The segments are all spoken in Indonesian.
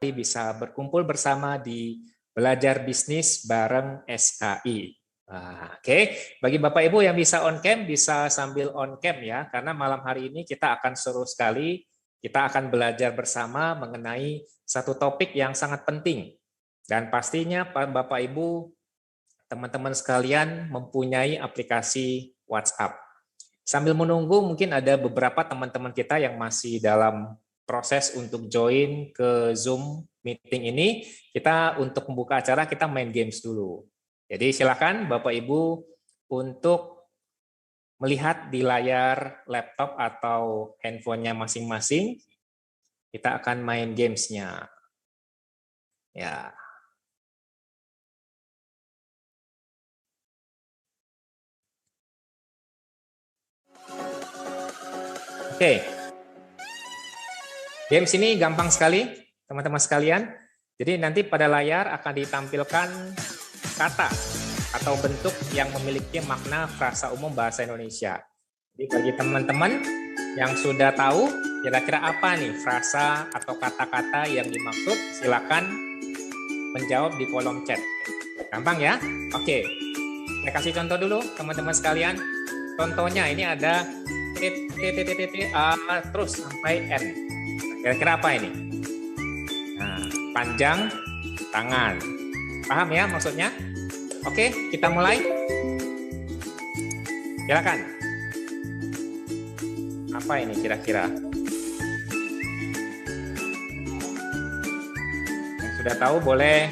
nanti bisa berkumpul bersama di Belajar Bisnis bareng SKI. Oke, bagi Bapak Ibu yang bisa on cam, bisa sambil on cam ya, karena malam hari ini kita akan seru sekali. Kita akan belajar bersama mengenai satu topik yang sangat penting. Dan pastinya Bapak Ibu, teman-teman sekalian mempunyai aplikasi WhatsApp. Sambil menunggu, mungkin ada beberapa teman-teman kita yang masih dalam proses untuk join ke Zoom meeting ini. Kita untuk membuka acara, kita main games dulu. Jadi silakan Bapak Ibu untuk melihat di layar laptop atau handphonenya masing-masing, kita akan main gamesnya. Ya. Oke. Games ini gampang sekali, teman-teman sekalian. Jadi nanti pada layar akan ditampilkan kata atau bentuk yang memiliki makna frasa umum bahasa Indonesia. Jadi bagi teman-teman yang sudah tahu kira-kira apa nih frasa atau kata-kata yang dimaksud, silakan menjawab di kolom chat. Gampang ya? Oke. Saya kasih contoh dulu teman-teman sekalian. Contohnya ini ada terus sampai N. Kira-kira apa ini? Nah, panjang tangan. Paham ya maksudnya? Oke, kita mulai. Silakan. Apa ini kira-kira? Yang sudah tahu boleh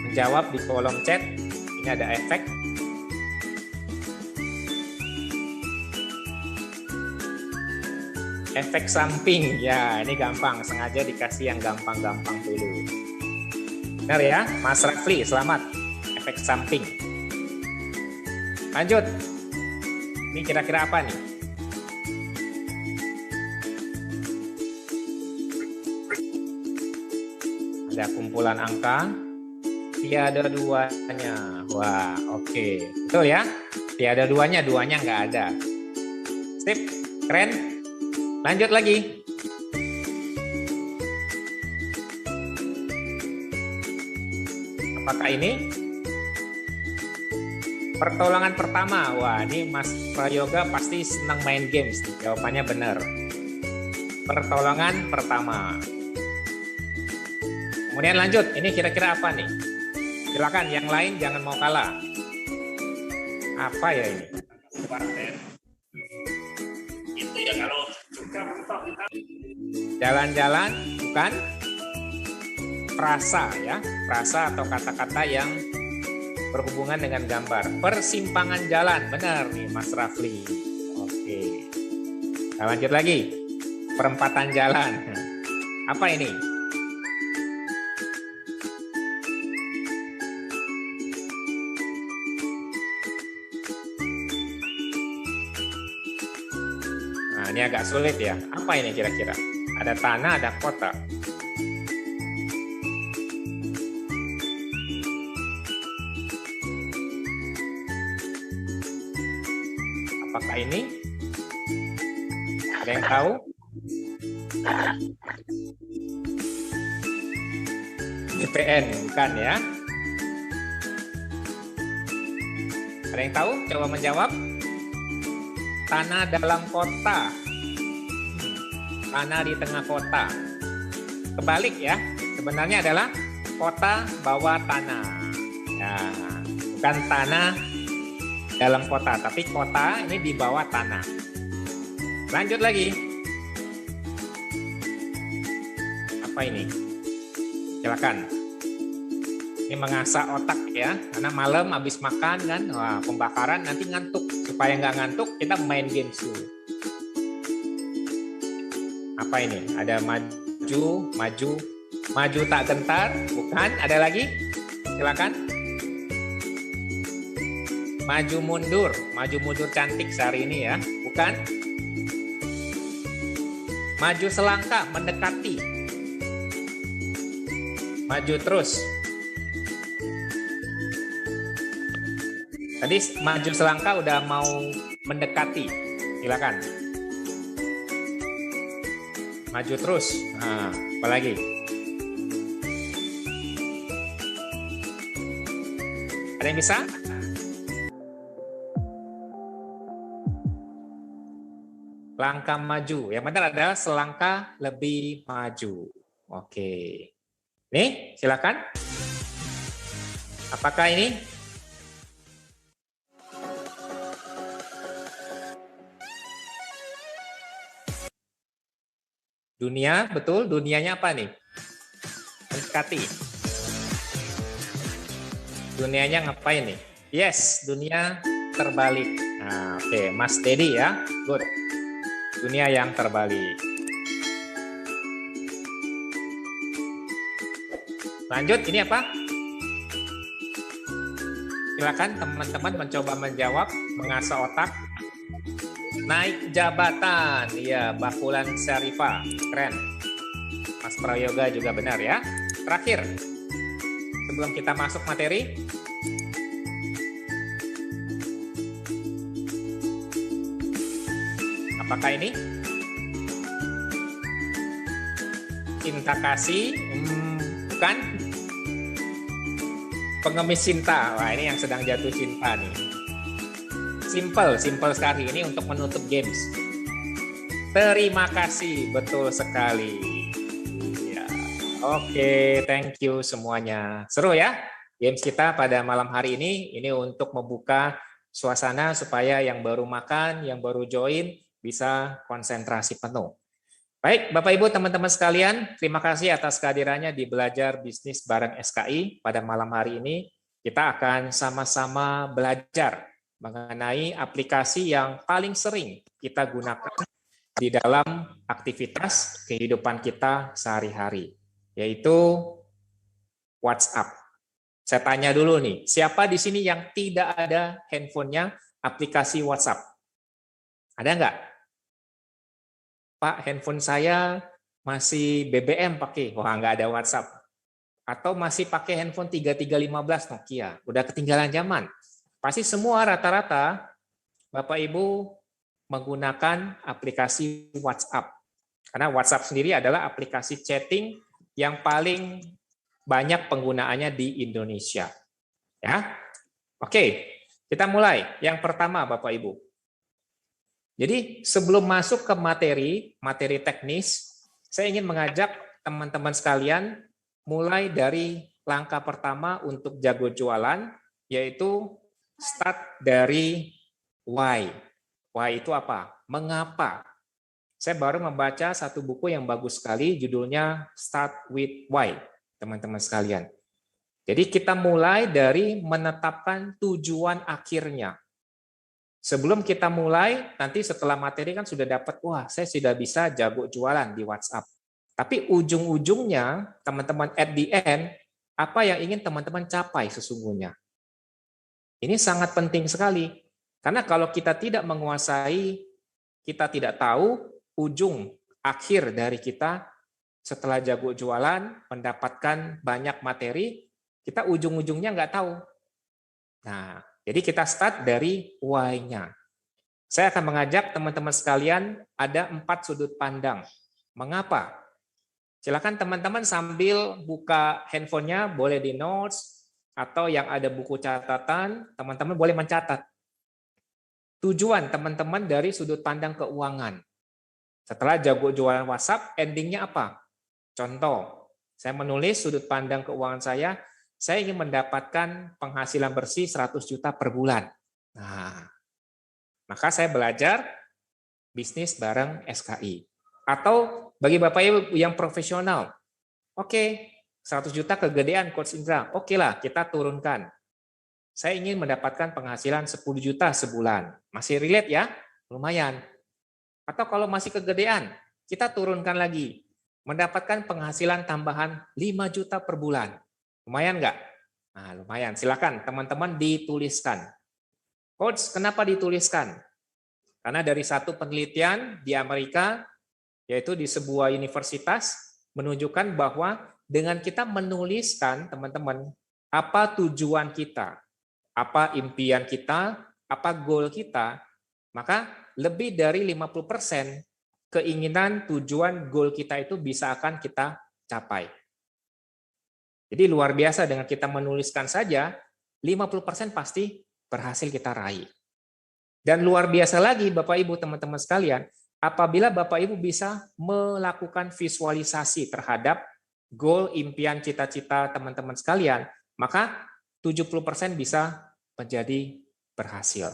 menjawab di kolom chat. Ini ada efek. Efek samping. Ya, ini gampang. Sengaja dikasih yang gampang-gampang dulu. Benar ya, Mas Rafli, selamat. Efek samping. Lanjut. Ini kira-kira apa nih? Ada kumpulan angka, tiada duanya. Wah, oke. Betul ya? Tiada duanya nggak ada. Sip, keren. Lanjut lagi. Apakah ini? Pertolongan pertama. Wah, ini Mas Prayoga pasti senang main games. Jawabannya benar. Pertolongan pertama. Kemudian lanjut. Ini kira-kira apa nih? Silakan yang lain jangan mau kalah. Apa ya ini? Itu ya kalau jalan-jalan, bukan? Frasa ya. Frasa atau kata-kata yang berhubungan dengan gambar. Persimpangan jalan, benar nih Mas Rafli. Oke. Nah, lanjut lagi. Perempatan jalan. Apa ini? Nah, ini agak sulit ya. Apa ini kira-kira? Ada tanah, ada kota. Apakah ini? Ada yang tahu? BPN, bukan ya? Ada yang tahu? Coba menjawab. Tanah dalam kota. Tanah di tengah kota. Kebalik ya. Sebenarnya adalah kota bawah tanah. Ya, bukan tanah dalam kota, tapi kota ini di bawah tanah. Lanjut lagi. Apa ini? Silakan. Ini mengasah otak ya, karena malam habis makan kan, wah, pembakaran nanti ngantuk. Supaya nggak ngantuk, kita main games dulu. Apa ini? Ada maju tak gentar, bukan? Ada lagi? Silakan. Maju mundur cantik sehari ini ya, bukan? Maju selangkah, mendekati. Maju terus. Tadi maju selangkah udah mau mendekati. Silakan. Maju terus. Nah, apa lagi? Ada yang bisa? Langkah maju. Yang benar adalah selangkah lebih maju. Oke. Nih, silakan. Apakah ini? Dunia, betul. Dunianya apa nih? Mendekati. Dunianya ngapain nih? Yes, dunia terbalik. Nah, oke, Mas Teddy ya. Good. Dunia yang terbalik. Lanjut, ini apa? Silakan teman-teman mencoba menjawab, mengasah otak. Naik jabatan, iya, Bakulan Syarifah, keren. Mas Prayoga juga benar ya. Terakhir, sebelum kita masuk materi, apakah ini? Cinta kasih, bukan? Pengemis cinta, wah ini yang sedang jatuh cinta nih. Simple sekali. Ini untuk menutup games. Terima kasih, betul sekali. Ya. Oke, thank you semuanya. Seru ya games kita pada malam hari ini. Ini untuk membuka suasana supaya yang baru makan, yang baru join bisa konsentrasi penuh. Baik, Bapak Ibu, teman-teman sekalian, terima kasih atas kehadirannya di Belajar Bisnis bareng SKI pada malam hari ini. Kita akan sama-sama belajar mengenai aplikasi yang paling sering kita gunakan di dalam aktivitas kehidupan kita sehari-hari, yaitu WhatsApp. Saya tanya dulu nih, siapa di sini yang tidak ada handphonenya aplikasi WhatsApp? Ada nggak? Pak, handphone saya masih BBM pakai, wah nggak ada WhatsApp. Atau masih pakai handphone 3315 Nokia, udah ketinggalan zaman. Pasti semua rata-rata Bapak Ibu menggunakan aplikasi WhatsApp. Karena WhatsApp sendiri adalah aplikasi chatting yang paling banyak penggunaannya di Indonesia. Ya. Oke, kita mulai. Yang pertama Bapak Ibu. Jadi sebelum masuk ke materi teknis, saya ingin mengajak teman-teman sekalian mulai dari langkah pertama untuk jago jualan, yaitu start dari why. Why itu apa? Mengapa? Saya baru membaca satu buku yang bagus sekali, judulnya Start with Why, teman-teman sekalian. Jadi kita mulai dari menetapkan tujuan akhirnya. Sebelum kita mulai, nanti setelah materi kan sudah dapat, wah saya sudah bisa jago jualan di WhatsApp. Tapi ujung-ujungnya, teman-teman at the end, apa yang ingin teman-teman capai sesungguhnya? Ini sangat penting sekali, karena kalau kita tidak menguasai, kita tidak tahu ujung akhir dari kita setelah jago jualan, mendapatkan banyak materi, kita ujung-ujungnya nggak tahu. Nah, jadi kita start dari why-nya. Saya akan mengajak teman-teman sekalian ada 4 sudut pandang. Mengapa? Silakan teman-teman sambil buka handphonenya, boleh di notes, atau yang ada buku catatan, teman-teman boleh mencatat. Tujuan teman-teman dari sudut pandang keuangan. Setelah jago jualan WhatsApp, endingnya apa? Contoh, saya menulis sudut pandang keuangan saya ingin mendapatkan penghasilan bersih 100 juta per bulan. Nah, maka saya belajar bisnis bareng SKI. Atau bagi Bapak Ibu yang profesional, oke, 100 juta kegedean Coach Indra. Oke lah, kita turunkan. Saya ingin mendapatkan penghasilan 10 juta sebulan. Masih relate ya? Lumayan. Atau kalau masih kegedean, kita turunkan lagi. Mendapatkan penghasilan tambahan 5 juta per bulan. Lumayan nggak? Nah, lumayan. Silakan teman-teman dituliskan. Coach, kenapa dituliskan? Karena dari satu penelitian di Amerika, yaitu di sebuah universitas, menunjukkan bahwa dengan kita menuliskan, teman-teman, apa tujuan kita, apa impian kita, apa goal kita, maka lebih dari 50% keinginan, tujuan, goal kita itu bisa akan kita capai. Jadi luar biasa dengan kita menuliskan saja, 50% pasti berhasil kita raih. Dan luar biasa lagi Bapak Ibu teman-teman sekalian, apabila Bapak Ibu bisa melakukan visualisasi terhadap goal, impian, cita-cita teman-teman sekalian, maka 70% bisa menjadi berhasil.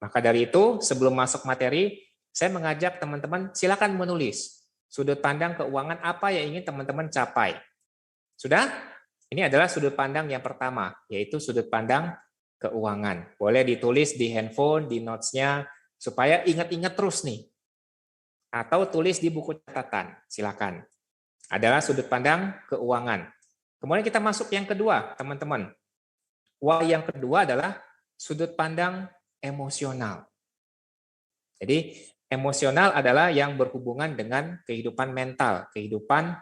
Maka dari itu, sebelum masuk materi, saya mengajak teman-teman silakan menulis sudut pandang keuangan apa yang ingin teman-teman capai. Sudah? Ini adalah sudut pandang yang pertama, yaitu sudut pandang keuangan. Boleh ditulis di handphone, di notes-nya, supaya ingat-ingat terus nih. Atau tulis di buku catatan, silakan. Adalah sudut pandang keuangan. Kemudian kita masuk yang kedua, teman-teman. Yang kedua adalah sudut pandang emosional. Jadi, emosional adalah yang berhubungan dengan kehidupan mental, kehidupan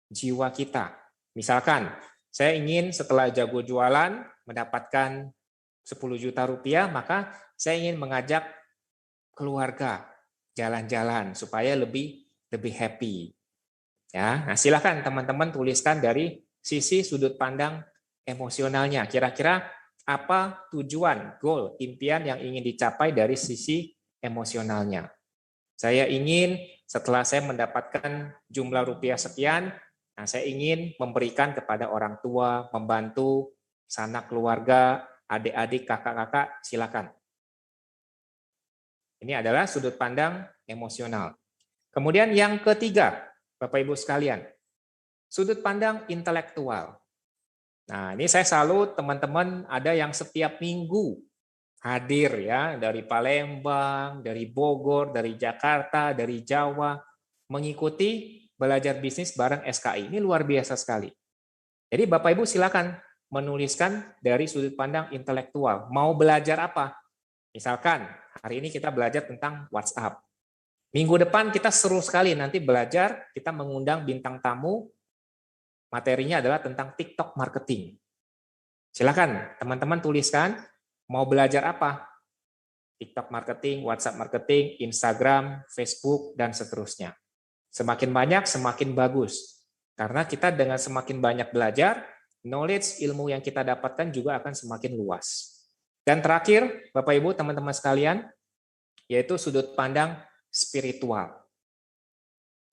jiwa kita. Misalkan, saya ingin setelah jago jualan mendapatkan 10 juta rupiah, maka saya ingin mengajak keluarga jalan-jalan supaya lebih happy. Ya, nah silakan teman-teman tuliskan dari sisi sudut pandang emosionalnya. Kira-kira apa tujuan, goal, impian yang ingin dicapai dari sisi emosionalnya. Saya ingin setelah saya mendapatkan jumlah rupiah sekian, nah saya ingin memberikan kepada orang tua, membantu sanak keluarga, adik-adik, kakak-kakak, silakan. Ini adalah sudut pandang emosional. Kemudian yang ketiga, Bapak Ibu sekalian, sudut pandang intelektual. Nah, ini saya salut teman-teman ada yang setiap minggu hadir ya dari Palembang, dari Bogor, dari Jakarta, dari Jawa mengikuti belajar bisnis bareng SKI. Ini luar biasa sekali. Jadi Bapak Ibu silakan menuliskan dari sudut pandang intelektual. Mau belajar apa? Misalkan hari ini kita belajar tentang WhatsApp. Minggu depan kita seru sekali nanti belajar, kita mengundang bintang tamu, materinya adalah tentang TikTok marketing. Silakan teman-teman tuliskan, mau belajar apa? TikTok marketing, WhatsApp marketing, Instagram, Facebook, dan seterusnya. Semakin banyak, semakin bagus. Karena kita dengan semakin banyak belajar, knowledge, ilmu yang kita dapatkan juga akan semakin luas. Dan terakhir, Bapak Ibu, teman-teman sekalian, yaitu sudut pandang spiritual.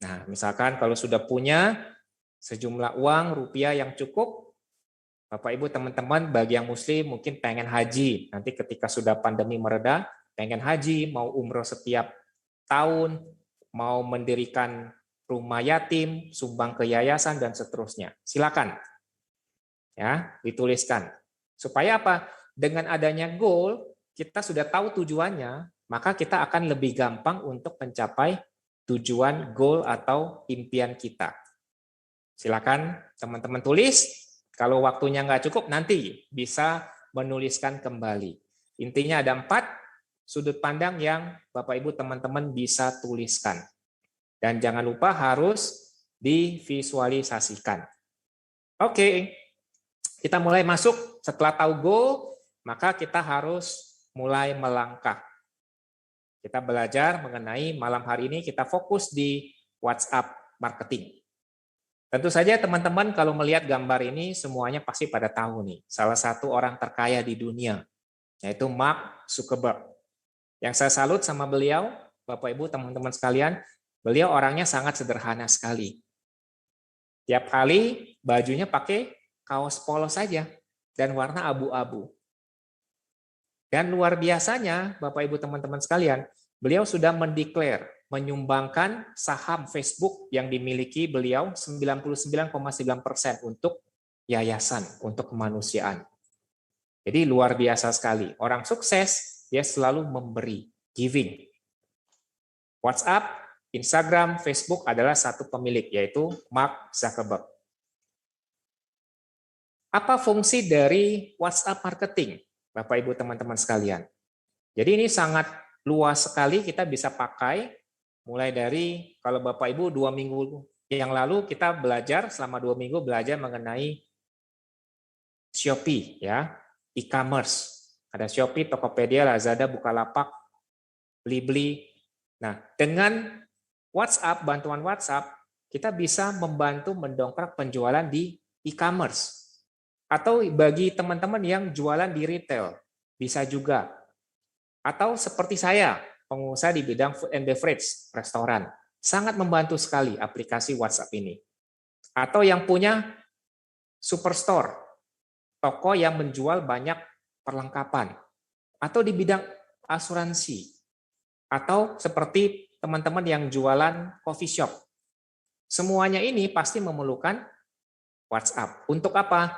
Nah, misalkan kalau sudah punya sejumlah uang rupiah yang cukup, Bapak Ibu teman-teman bagi yang muslim mungkin pengen haji, nanti ketika sudah pandemi mereda, pengen haji, mau umroh setiap tahun, mau mendirikan rumah yatim, sumbang ke yayasan dan seterusnya. Silakan. Ya, dituliskan. Supaya apa? Dengan adanya goal, kita sudah tahu tujuannya, maka kita akan lebih gampang untuk mencapai tujuan, goal, atau impian kita. Silakan teman-teman tulis, kalau waktunya nggak cukup, nanti bisa menuliskan kembali. Intinya ada 4 sudut pandang yang Bapak Ibu teman-teman bisa tuliskan. Dan jangan lupa harus divisualisasikan. Oke, kita mulai masuk setelah tahu goal, maka kita harus mulai melangkah. Kita belajar mengenai malam hari ini kita fokus di WhatsApp marketing. Tentu saja teman-teman kalau melihat gambar ini semuanya pasti pada tahu nih, salah satu orang terkaya di dunia, yaitu Mark Zuckerberg. Yang saya salut sama beliau, Bapak Ibu teman-teman sekalian, beliau orangnya sangat sederhana sekali. Tiap kali bajunya pakai kaos polos saja dan warna abu-abu. Dan luar biasanya, Bapak Ibu teman-teman sekalian, beliau sudah mendeklar menyumbangkan saham Facebook yang dimiliki beliau 99,9% untuk yayasan, untuk kemanusiaan. Jadi luar biasa sekali. Orang sukses, dia selalu memberi, giving. WhatsApp, Instagram, Facebook adalah satu pemilik, yaitu Mark Zuckerberg. Apa fungsi dari WhatsApp marketing, Bapak Ibu teman-teman sekalian? Jadi ini sangat luas sekali kita bisa pakai, mulai dari kalau Bapak Ibu 2 minggu yang lalu kita belajar, selama 2 minggu belajar mengenai Shopee, ya, e-commerce. Ada Shopee, Tokopedia, Lazada, Bukalapak, Blibli. Nah, dengan WhatsApp, bantuan WhatsApp, kita bisa membantu mendongkrak penjualan di e-commerce. Atau bagi teman-teman yang jualan di retail, bisa juga. Atau seperti saya, pengusaha di bidang food and beverage, restoran. Sangat membantu sekali aplikasi WhatsApp ini. Atau yang punya superstore, toko yang menjual banyak perlengkapan. Atau di bidang asuransi. Atau seperti teman-teman yang jualan coffee shop. Semuanya ini pasti memerlukan WhatsApp. Untuk apa?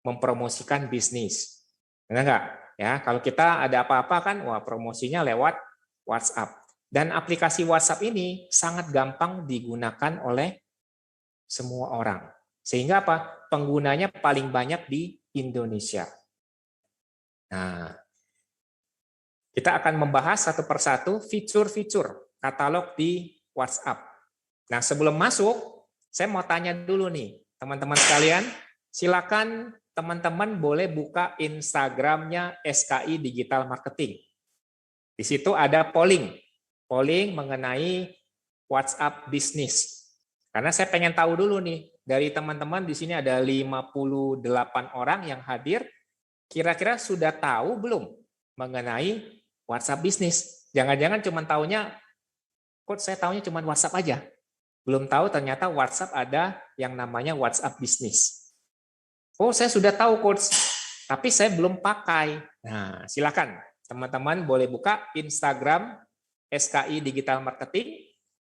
Mempromosikan bisnis. Benar nggak? Ya, kalau kita ada apa-apa kan, wah promosinya lewat WhatsApp. Dan aplikasi WhatsApp ini sangat gampang digunakan oleh semua orang. Sehingga apa? Penggunanya paling banyak di Indonesia. Nah, kita akan membahas satu persatu fitur-fitur katalog di WhatsApp. Nah, sebelum masuk, saya mau tanya dulu nih, teman-teman sekalian, silakan teman-teman boleh buka Instagramnya SKI Digital Marketing. Di situ ada polling mengenai WhatsApp bisnis. Karena saya pengen tahu dulu nih, dari teman-teman di sini ada 58 orang yang hadir, kira-kira sudah tahu belum mengenai WhatsApp bisnis? Jangan-jangan cuma taunya, kok saya taunya cuma WhatsApp aja. Belum tahu ternyata WhatsApp ada yang namanya WhatsApp bisnis. Oh, saya sudah tahu coach, tapi saya belum pakai. Nah, silakan teman-teman boleh buka Instagram SKI Digital Marketing.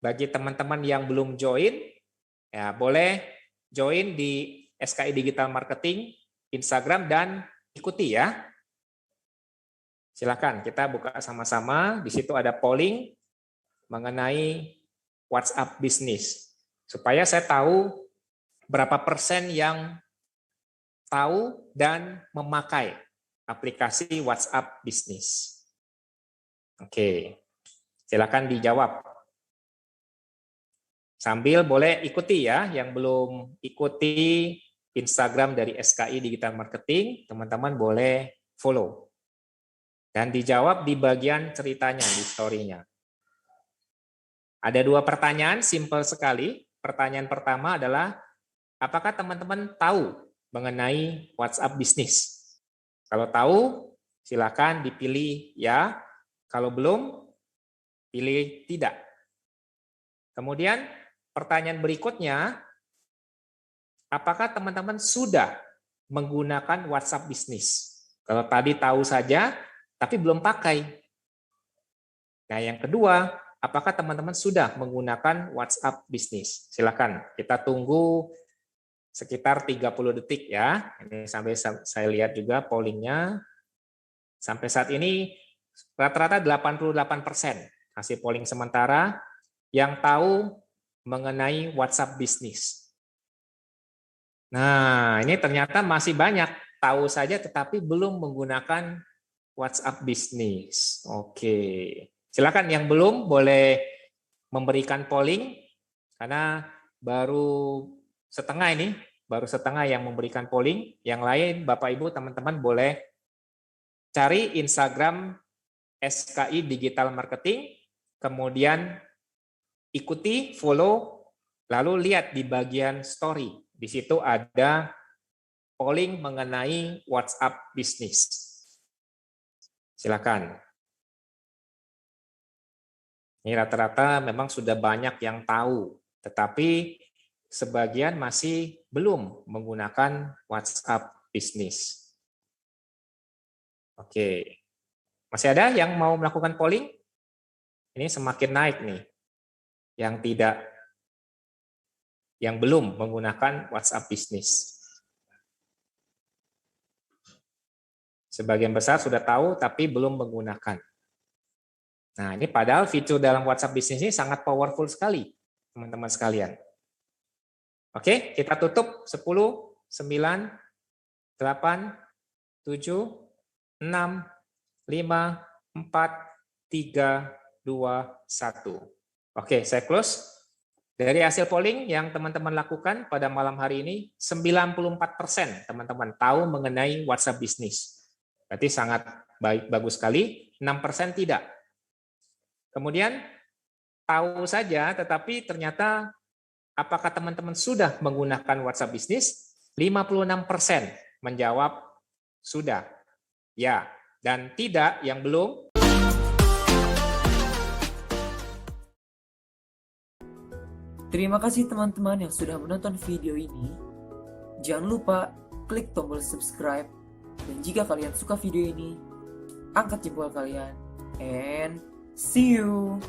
Bagi teman-teman yang belum join, ya boleh join di SKI Digital Marketing Instagram dan ikuti ya. Silakan kita buka sama-sama. Di situ ada polling mengenai WhatsApp bisnis. Supaya saya tahu berapa persen yang tahu dan memakai aplikasi WhatsApp bisnis. Oke, silakan dijawab. Sambil boleh ikuti ya, yang belum ikuti Instagram dari SKI Digital Marketing, teman-teman boleh follow. Dan dijawab di bagian ceritanya, di story-nya. Ada 2 pertanyaan, simple sekali. Pertanyaan pertama adalah, apakah teman-teman tahu mengenai WhatsApp bisnis? Kalau tahu, silakan dipilih ya. Kalau belum, pilih tidak. Kemudian pertanyaan berikutnya, apakah teman-teman sudah menggunakan WhatsApp bisnis? Kalau tadi tahu saja, tapi belum pakai. Nah, yang kedua, apakah teman-teman sudah menggunakan WhatsApp bisnis? Silakan, kita tunggu sekitar 30 detik ya. Ini sampai saya lihat juga pollingnya. Sampai saat ini rata-rata 88% hasil polling sementara yang tahu mengenai WhatsApp bisnis. Nah, ini ternyata masih banyak tahu saja tetapi belum menggunakan WhatsApp bisnis. Oke. Silakan yang belum boleh memberikan polling karena baru setengah ini, baru setengah yang memberikan polling. Yang lain, Bapak Ibu, teman-teman boleh cari Instagram SKI Digital Marketing, kemudian ikuti, follow, lalu lihat di bagian story. Di situ ada polling mengenai WhatsApp bisnis. Silakan. Ini rata-rata memang sudah banyak yang tahu, tetapi sebagian masih belum menggunakan WhatsApp bisnis. Oke. Masih ada yang mau melakukan polling? Ini semakin naik nih. Yang belum menggunakan WhatsApp bisnis. Sebagian besar sudah tahu tapi belum menggunakan. Nah, ini padahal fitur dalam WhatsApp bisnis ini sangat powerful sekali, teman-teman sekalian. Oke, kita tutup 10, 9, 8, 7, 6, 5, 4, 3, 2, 1. Oke, saya close. Dari hasil polling yang teman-teman lakukan pada malam hari ini, 94% teman-teman tahu mengenai WhatsApp bisnis. Berarti sangat bagus sekali, 6% tidak. Kemudian tahu saja, tetapi ternyata apakah teman-teman sudah menggunakan WhatsApp bisnis? 56% menjawab sudah, ya, dan tidak yang belum. Terima kasih teman-teman yang sudah menonton video ini. Jangan lupa klik tombol subscribe. Dan jika kalian suka video ini, angkat jempol kalian. And see you!